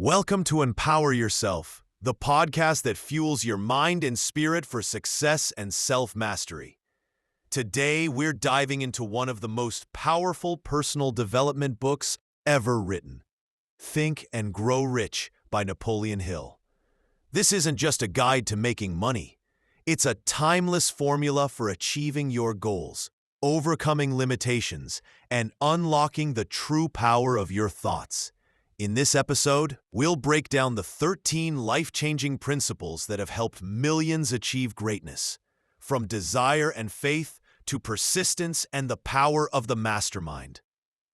Welcome to Empower Yourself, the podcast that fuels your mind and spirit for success and self-mastery. Today, we're diving into one of the most powerful personal development books ever written, Think and Grow Rich by Napoleon Hill. This isn't just a guide to making money. It's a timeless formula for achieving your goals, overcoming limitations, and unlocking the true power of your thoughts. In this episode, we'll break down the 13 life-changing principles that have helped millions achieve greatness, from desire and faith to persistence and the power of the mastermind.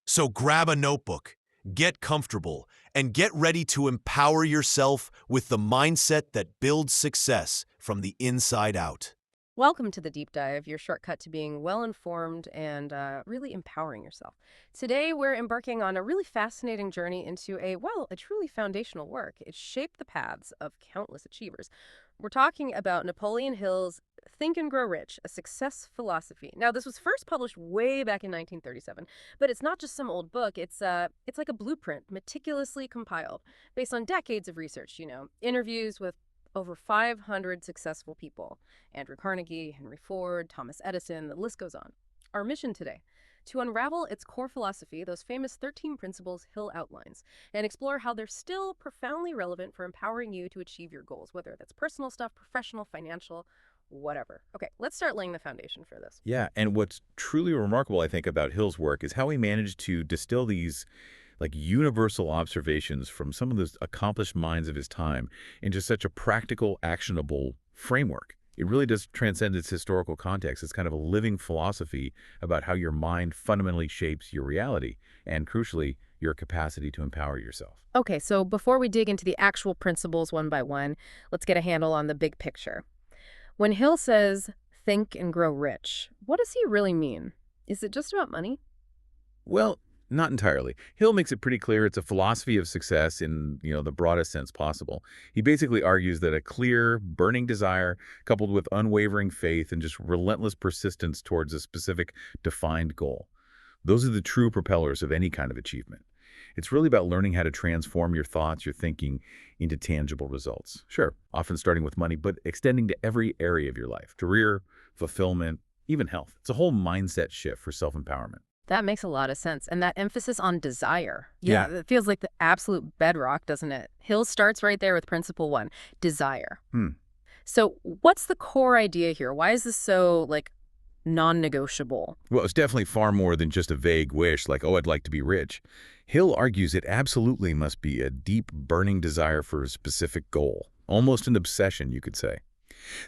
So grab a notebook, get comfortable, and get ready to empower yourself with the mindset that builds success from the inside out. Welcome to the Deep Dive, your shortcut to being well-informed and really empowering yourself. Today, we're embarking on a really fascinating journey into a truly foundational work. It shaped the paths of countless achievers. We're talking about Napoleon Hill's Think and Grow Rich, a success philosophy. Now, this was first published way back in 1937, but it's not just some old book. It's like a blueprint, meticulously compiled, based on decades of research, interviews with over 500 successful people. Andrew Carnegie, Henry Ford, Thomas Edison, the list goes on. Our mission today, to unravel its core philosophy, those famous 13 principles Hill outlines, and explore how they're still profoundly relevant for empowering you to achieve your goals, whether that's personal stuff, professional, financial, whatever. Okay, let's start laying the foundation for this. Yeah, and what's truly remarkable, I think, about Hill's work is how he managed to distill these universal observations from some of those accomplished minds of his time into such a practical, actionable framework. It really does transcend its historical context. It's kind of a living philosophy about how your mind fundamentally shapes your reality and, crucially, your capacity to empower yourself. Okay, so before we dig into the actual principles one by one, let's get a handle on the big picture. When Hill says, think and grow rich, what does he really mean? Is it just about money? Well, not entirely. Hill makes it pretty clear it's a philosophy of success in, the broadest sense possible. He basically argues that a clear, burning desire coupled with unwavering faith and just relentless persistence towards a specific, defined goal. Those are the true propellers of any kind of achievement. It's really about learning how to transform your thoughts, your thinking, into tangible results. Sure, often starting with money, but extending to every area of your life, career, fulfillment, even health. It's a whole mindset shift for self-empowerment. That makes a lot of sense. And that emphasis on desire. Yeah. It feels like the absolute bedrock, doesn't it? Hill starts right there with principle 1, desire. So what's the core idea here? Why is this so, non-negotiable? Well, it's definitely far more than just a vague wish like, oh, I'd like to be rich. Hill argues it absolutely must be a deep, burning desire for a specific goal. Almost an obsession, you could say.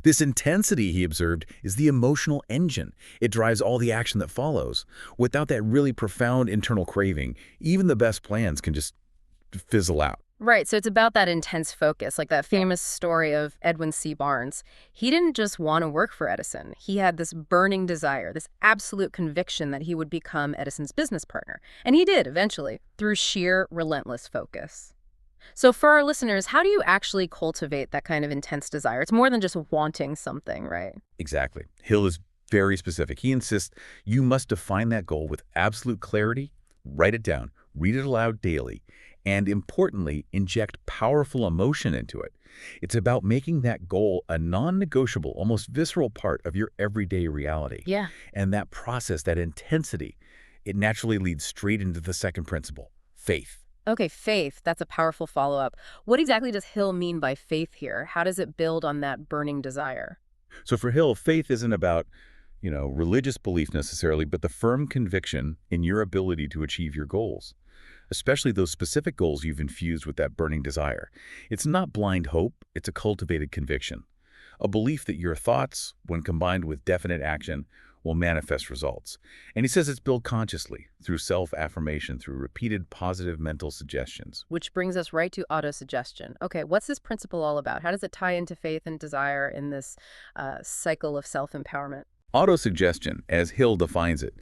This intensity, he observed, is the emotional engine. It drives all the action that follows. Without that really profound internal craving, even the best plans can just fizzle out. Right, so it's about that intense focus, like that famous story of Edwin C. Barnes. He didn't just want to work for Edison. He had this burning desire, this absolute conviction that he would become Edison's business partner. And he did, eventually, through sheer relentless focus. So for our listeners, how do you actually cultivate that kind of intense desire? It's more than just wanting something, right? Exactly. Hill is very specific. He insists you must define that goal with absolute clarity, write it down, read it aloud daily, and importantly, inject powerful emotion into it. It's about making that goal a non-negotiable, almost visceral part of your everyday reality. Yeah. And that process, that intensity, it naturally leads straight into the second principle, faith. Okay, faith, that's a powerful follow-up. What exactly does Hill mean by faith here? How does it build on that burning desire? So for Hill, faith isn't about, religious belief necessarily, but the firm conviction in your ability to achieve your goals, especially those specific goals you've infused with that burning desire. It's not blind hope, it's a cultivated conviction, a belief that your thoughts, when combined with definite action, will manifest results. And he says it's built consciously, through self-affirmation, through repeated positive mental suggestions. Which brings us right to autosuggestion. Okay, what's this principle all about? How does it tie into faith and desire in this cycle of self-empowerment? Autosuggestion, as Hill defines it,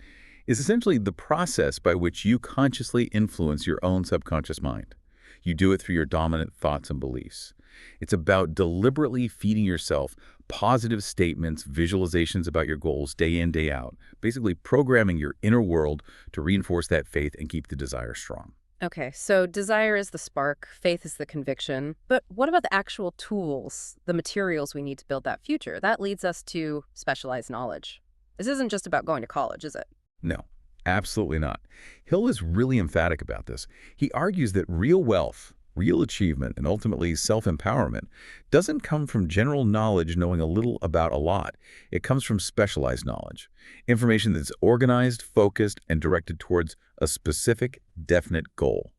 is essentially the process by which you consciously influence your own subconscious mind. You do it through your dominant thoughts and beliefs. It's about deliberately feeding yourself positive statements, visualizations about your goals day in, day out, basically programming your inner world to reinforce that faith and keep the desire strong. Okay, so desire is the spark, faith is the conviction. But what about the actual tools, the materials we need to build that future? That leads us to specialized knowledge. This isn't just about going to college, is it? No, absolutely not. Hill is really emphatic about this. He argues that real wealth, real achievement, and ultimately self-empowerment doesn't come from general knowledge knowing a little about a lot. It comes from specialized knowledge, information that's organized, focused, and directed towards a specific, definite goal.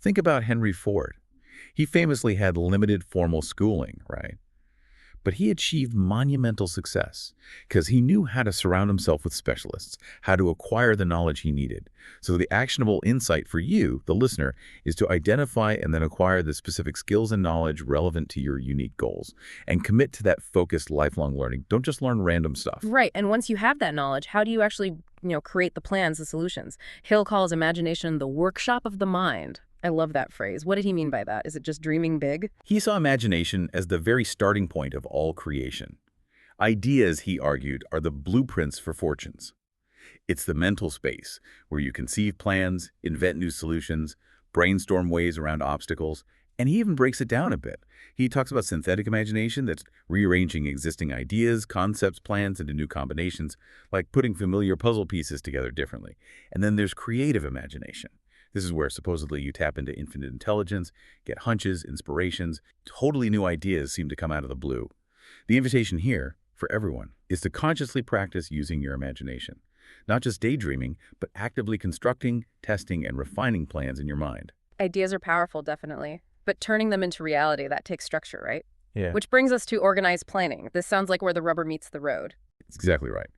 Think about Henry Ford. He famously had limited formal schooling, right? But he achieved monumental success because he knew how to surround himself with specialists, how to acquire the knowledge he needed. So the actionable insight for you, the listener, is to identify and then acquire the specific skills and knowledge relevant to your unique goals and commit to that focused lifelong learning. Don't just learn random stuff. Right, and once you have that knowledge, how do you actually, create the plans, the solutions? Hill calls imagination the workshop of the mind. I love that phrase. What did he mean by that? Is it just dreaming big? He saw imagination as the very starting point of all creation. Ideas, he argued, are the blueprints for fortunes. It's the mental space where you conceive plans, invent new solutions, brainstorm ways around obstacles, and he even breaks it down a bit. He talks about synthetic imagination that's rearranging existing ideas, concepts, plans into new combinations, like putting familiar puzzle pieces together differently. And then there's creative imagination. This is where supposedly you tap into infinite intelligence, get hunches, inspirations, totally new ideas seem to come out of the blue. The invitation here, for everyone, is to consciously practice using your imagination. Not just daydreaming, but actively constructing, testing, and refining plans in your mind. Ideas are powerful, definitely. But turning them into reality, that takes structure, right? Yeah. Which brings us to organized planning. This sounds like where the rubber meets the road. It's exactly right.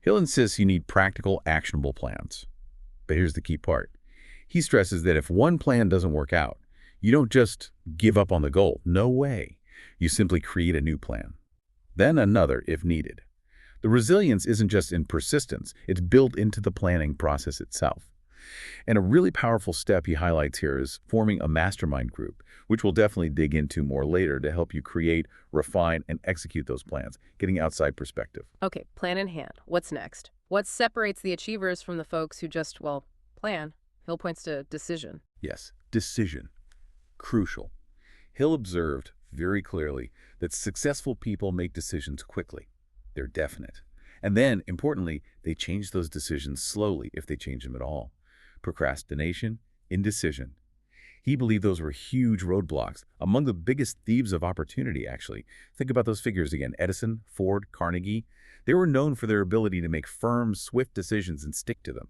Hill insists you need practical, actionable plans. But here's the key part. He stresses that if one plan doesn't work out, you don't just give up on the goal. No way. You simply create a new plan. Then another if needed. The resilience isn't just in persistence, it's built into the planning process itself. And a really powerful step he highlights here is forming a mastermind group, which we'll definitely dig into more later to help you create, refine, and execute those plans, getting outside perspective. Okay, plan in hand. What's next? What separates the achievers from the folks who just, plan? Hill points to decision. Yes, decision. Crucial. Hill observed very clearly that successful people make decisions quickly. They're definite. And then, importantly, they change those decisions slowly if they change them at all. Procrastination, indecision. He believed those were huge roadblocks, among the biggest thieves of opportunity, actually. Think about those figures again. Edison, Ford, Carnegie. They were known for their ability to make firm, swift decisions and stick to them.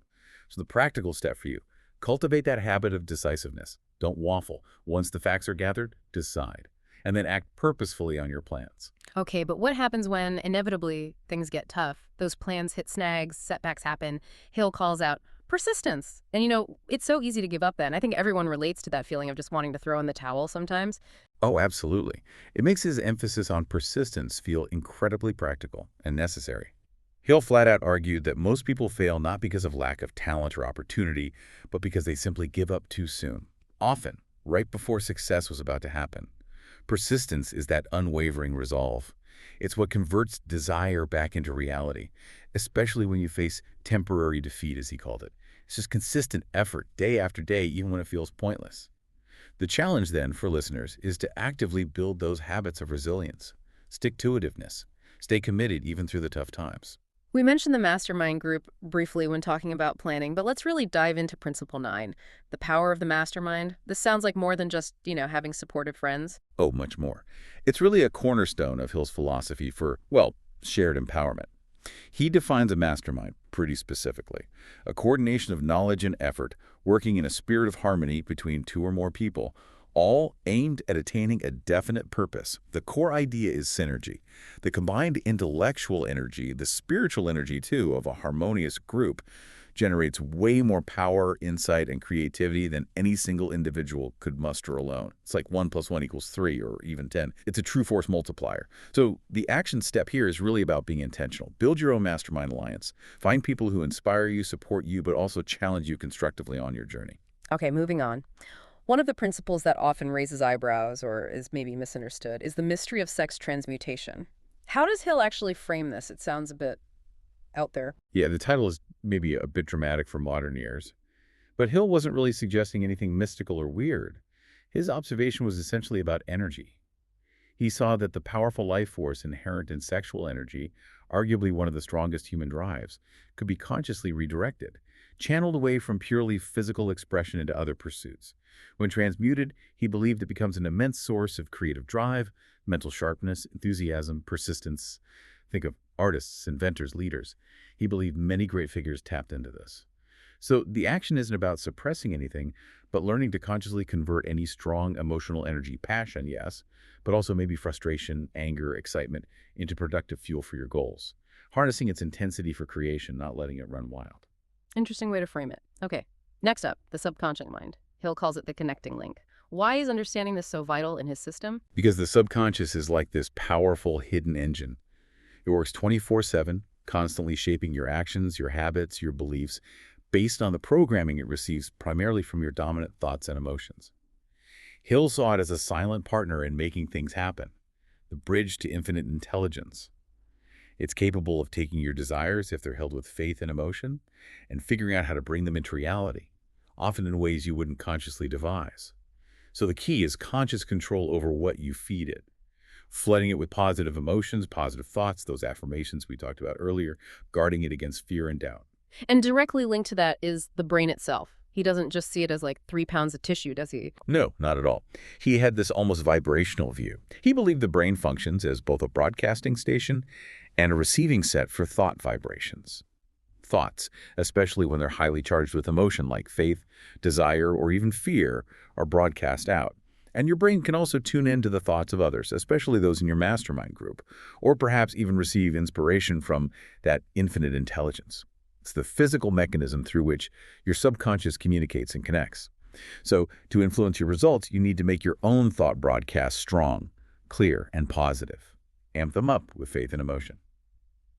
So the practical step for you, cultivate that habit of decisiveness. Don't waffle. Once the facts are gathered, decide. And then act purposefully on your plans. Okay, but what happens when, inevitably, things get tough? Those plans hit snags, setbacks happen. Hill calls out persistence. And it's so easy to give up then. I think everyone relates to that feeling of just wanting to throw in the towel sometimes. Oh, absolutely. It makes his emphasis on persistence feel incredibly practical and necessary. Hill flat out argued that most people fail not because of lack of talent or opportunity, but because they simply give up too soon, often right before success was about to happen. Persistence is that unwavering resolve. It's what converts desire back into reality, especially when you face temporary defeat, as he called it. It's just consistent effort day after day, even when it feels pointless. The challenge then for listeners is to actively build those habits of resilience, stick-to-itiveness, stay committed even through the tough times. We mentioned the mastermind group briefly when talking about planning, but let's really dive into Principle 9, the power of the mastermind. This sounds like more than just, having supportive friends. Oh, much more. It's really a cornerstone of Hill's philosophy for, shared empowerment. He defines a mastermind pretty specifically, a coordination of knowledge and effort working in a spirit of harmony between two or more people, all aimed at attaining a definite purpose. The core idea is synergy. The combined intellectual energy, the spiritual energy too, of a harmonious group generates way more power, insight, and creativity than any single individual could muster alone. It's like 1 + 1 = 3 or even 10. It's a true force multiplier. So the action step here is really about being intentional. Build your own mastermind alliance. Find people who inspire you, support you, but also challenge you constructively on your journey. Okay, moving on. One of the principles that often raises eyebrows or is maybe misunderstood is the mystery of sex transmutation. How does Hill actually frame this? It sounds a bit out there. Yeah, the title is maybe a bit dramatic for modern ears, But Hill wasn't really suggesting anything mystical or weird. His observation was essentially about energy. He saw that the powerful life force inherent in sexual energy, arguably one of the strongest human drives, could be consciously redirected, channeled away from purely physical expression into other pursuits. When transmuted, he believed it becomes an immense source of creative drive, mental sharpness, enthusiasm, persistence. Think of artists, inventors, leaders. He believed many great figures tapped into this. So the action isn't about suppressing anything, but learning to consciously convert any strong emotional energy, passion, yes, but also maybe frustration, anger, excitement, into productive fuel for your goals. Harnessing its intensity for creation, not letting it run wild. Interesting way to frame it. Okay, next up, the subconscious mind. Hill calls it the connecting link. Why is understanding this so vital in his system? Because the subconscious is like this powerful hidden engine. It works 24/7, constantly shaping your actions, your habits, your beliefs, based on the programming it receives primarily from your dominant thoughts and emotions. Hill saw it as a silent partner in making things happen, the bridge to infinite intelligence. It's capable of taking your desires, if they're held with faith and emotion, and figuring out how to bring them into reality, often in ways you wouldn't consciously devise. So the key is conscious control over what you feed it, flooding it with positive emotions, positive thoughts, those affirmations we talked about earlier, guarding it against fear and doubt. And directly linked to that is the brain itself. He doesn't just see it as like 3 pounds of tissue, does he? No, not at all. He had this almost vibrational view. He believed the brain functions as both a broadcasting station and a receiving set for thought vibrations. Thoughts, especially when they're highly charged with emotion like faith, desire, or even fear, are broadcast out. And your brain can also tune in to the thoughts of others, especially those in your mastermind group, or perhaps even receive inspiration from that infinite intelligence. It's the physical mechanism through which your subconscious communicates and connects. So, to influence your results, you need to make your own thought broadcasts strong, clear, and positive. Amp them up with faith and emotion.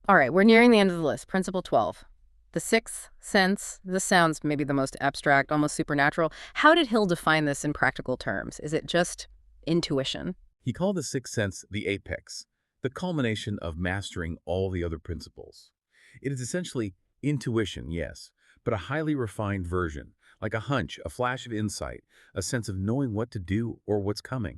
All right, we're nearing the end of the list. Principle 12. The sixth sense. This sounds maybe the most abstract, almost supernatural. How did Hill define this in practical terms? Is it just intuition? He called the sixth sense the apex, the culmination of mastering all the other principles. It is essentially intuition, yes, but a highly refined version, like a hunch, a flash of insight, a sense of knowing what to do or what's coming.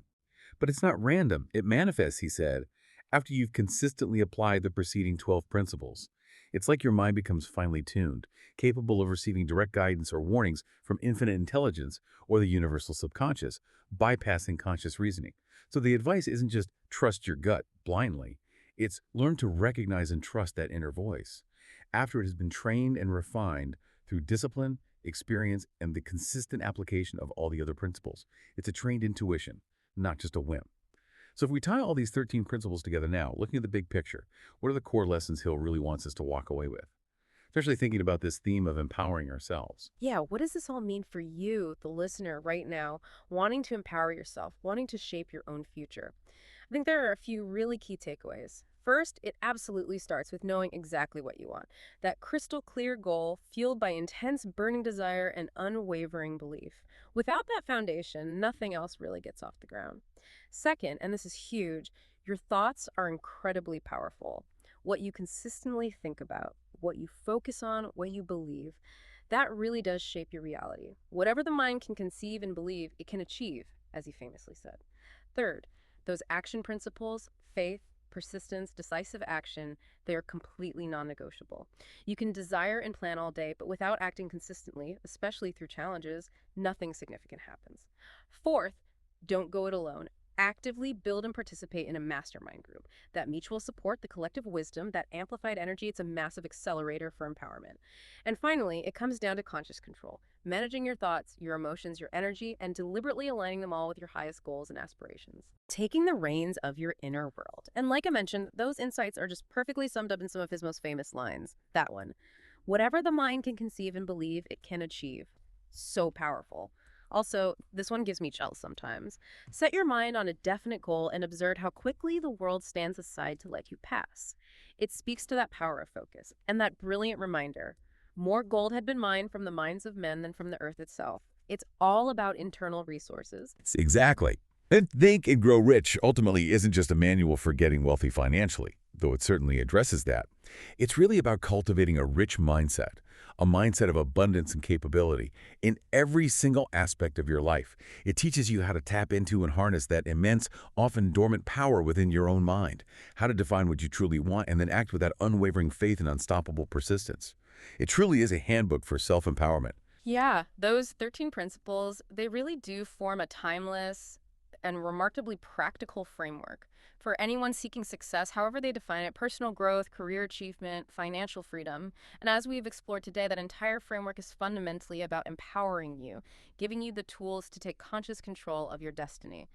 But it's not random. It manifests, he said, after you've consistently applied the preceding 12 principles. It's like your mind becomes finely tuned, capable of receiving direct guidance or warnings from infinite intelligence or the universal subconscious, bypassing conscious reasoning. So the advice isn't just trust your gut blindly. It's learn to recognize and trust that inner voice after it has been trained and refined through discipline, experience, and the consistent application of all the other principles. It's a trained intuition, not just a whim. So if we tie all these 13 principles together now, looking at the big picture, what are the core lessons Hill really wants us to walk away with? Especially thinking about this theme of empowering ourselves. Yeah, what does this all mean for you, the listener, right now, wanting to empower yourself, wanting to shape your own future? I think there are a few really key takeaways. First, it absolutely starts with knowing exactly what you want. That crystal clear goal fueled by intense burning desire and unwavering belief. Without that foundation, nothing else really gets off the ground. Second, and this is huge, your thoughts are incredibly powerful. What you consistently think about, what you focus on, what you believe, that really does shape your reality. Whatever the mind can conceive and believe, it can achieve, as he famously said. Third, those action principles, faith, persistence, decisive action, they are completely non-negotiable. You can desire and plan all day, but without acting consistently, especially through challenges, nothing significant happens. Fourth, don't go it alone. Actively build and participate in a mastermind group. That mutual support, the collective wisdom, that amplified energy, it's a massive accelerator for empowerment. And finally, it comes down to conscious control. Managing your thoughts, your emotions, your energy, and deliberately aligning them all with your highest goals and aspirations. Taking the reins of your inner world. And like I mentioned, those insights are just perfectly summed up in some of his most famous lines. That one. Whatever the mind can conceive and believe, it can achieve. So powerful. Also, this one gives me chills sometimes. Set your mind on a definite goal and observe how quickly the world stands aside to let you pass. It speaks to that power of focus and that brilliant reminder. More gold had been mined from the minds of men than from the earth itself. It's all about internal resources. Exactly. Think and Grow Rich ultimately isn't just a manual for getting wealthy financially, though it certainly addresses that. It's really about cultivating a rich mindset, a mindset of abundance and capability in every single aspect of your life. It teaches you how to tap into and harness that immense, often dormant power within your own mind, how to define what you truly want, and then act with that unwavering faith and unstoppable persistence. It truly is a handbook for self-empowerment. Yeah, those 13 principles, they really do form a timeless and remarkably practical framework for anyone seeking success, however they define it, personal growth, career achievement, financial freedom. And as we've explored today, that entire framework is fundamentally about empowering you, giving you the tools to take conscious control of your destiny.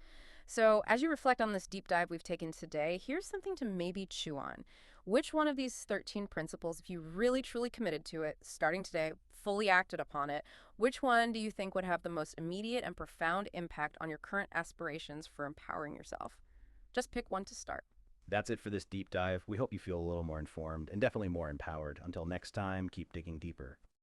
So, as you reflect on this deep dive we've taken today, here's something to maybe chew on. Which one of these 13 principles, if you really truly committed to it, starting today, fully acted upon it, which one do you think would have the most immediate and profound impact on your current aspirations for empowering yourself? Just pick one to start. That's it for this deep dive. We hope you feel a little more informed and definitely more empowered. Until next time, keep digging deeper.